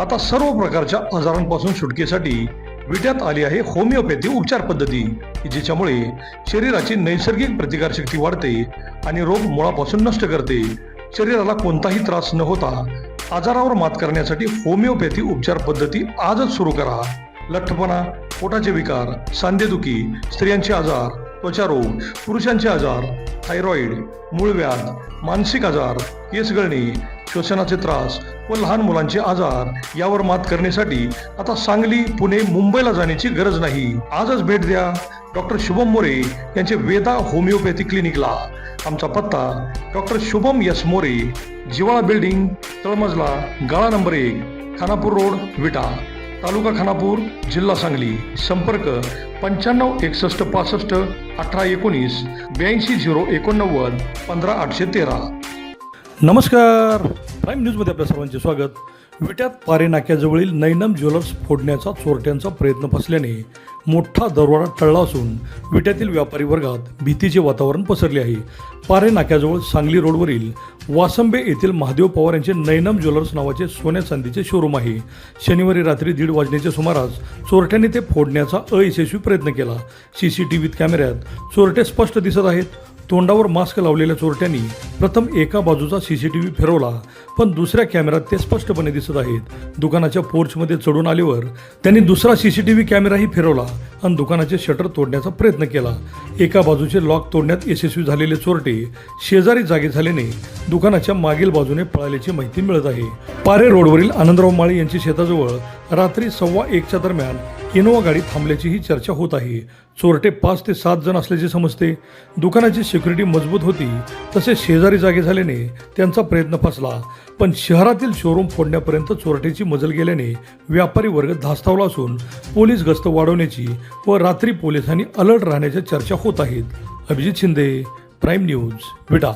आता सर्व प्रकारच्या आजारांपासून सुटकेसाठी विट्यात आली आहे होमिओपॅथी उपचार पद्धती, जिच्यामुळे शरीराची नैसर्गिक प्रतिकारशक्ती वाढते आणि रोग मुळापासून नष्ट करते. शरीराला कोणताही त्रास न होता आजारावर मात करण्यासाठी होमिओपॅथी उपचार पद्धती आजच सुरू करा. लठ्ठपणा, पोटाचे विकार, सांधेदुखी, स्त्रियांचे आजार, त्वचारोग, पुरुषांचे आजार, थायरॉइड, मूळव्याध, मानसिक आजार, केस गळणे, श्वसनाचे त्रास व लहान मुलांचे आजार यावर मात करण्यासाठी आता सांगली, पुणे, मुंबईला जाण्याची गरज नाही. आजच भेट द्या डॉक्टर शुभम मोरे यांचे वेदा होमिओपॅथी क्लिनिकला. आमचा पत्ता डॉक्टर शुभम एस मोरे, जिवाळा बिल्डिंग, तळमजला, गाळा नंबर 1, खानापूर रोड, विटा, तालुका खानापूर, जिल्हा सांगली. संपर्क 95 61 65 18 19 82 089 15 813. नमस्कार, प्राईम न्यूजमध्ये आपल्या सर्वांचे स्वागत. विट्यात पारे नाक्याजवळील नैनम ज्वेलर्स फोडण्याचा चोरट्यांचा प्रयत्न फसल्याने मोठा दरोडा टळला असून विट्यातील व्यापारी वर्गात भीतीचे वातावरण पसरले आहे. पारे नाक्याजवळ सांगली रोडवरील वासंबे येथील महादेव पवार यांचे नैनम ज्वेलर्स नावाचे सोन्या चांदीचे शोरूम आहे. शनिवारी रात्री 1:30 वाजण्याच्या सुमारास चोरट्यांनी ते फोडण्याचा अयशस्वी प्रयत्न केला. CCTVत कॅमेऱ्यात चोरटे स्पष्ट दिसत आहेत. तोंडावर मास्क लावलेल्या चोरट्यांनी प्रथम एका बाजूचा CCTV फिरवला, पण दुसऱ्या कॅमेऱ्यात ते स्पष्टपणे दिसत आहेत. दुकानाच्या पोर्चमध्ये चढून आल्यावर त्यांनी दुसरा CCTV कॅमेराही फिरवला आणि दुकानाचे शटर तोडण्याचा प्रयत्न केला. एका बाजूचे लॉक तोडण्यात यशस्वी झालेले चोरटे शेजारी जागे झाल्याने दुकानाच्या मागील बाजूने पळाल्याची माहिती मिळत आहे. पारे रोडवरील आनंदराव माळी यांची शेताजवळ रात्री 1:15च्या दरम्यान इनोवा गाडी थांबल्याचीही चर्चा होत आहे. चोरटे 5 ते 7 जण असल्याचे समजते. दुकानाची सिक्युरिटी मजबूत होती, तसेच शेजारी जागे झाल्याने त्यांचा प्रयत्न फसला. पण शहरातील शोरूम फोडण्यापर्यंत चोरट्याची मजल गेल्याने व्यापारी वर्ग धास्तावला असून पोलीस गस्त वाढवण्याची व रात्री पोलिसांनी अलर्ट राहण्याच्या चर्चा होत आहेत. अभिजित शिंदे, प्राईम न्यूज, विटा.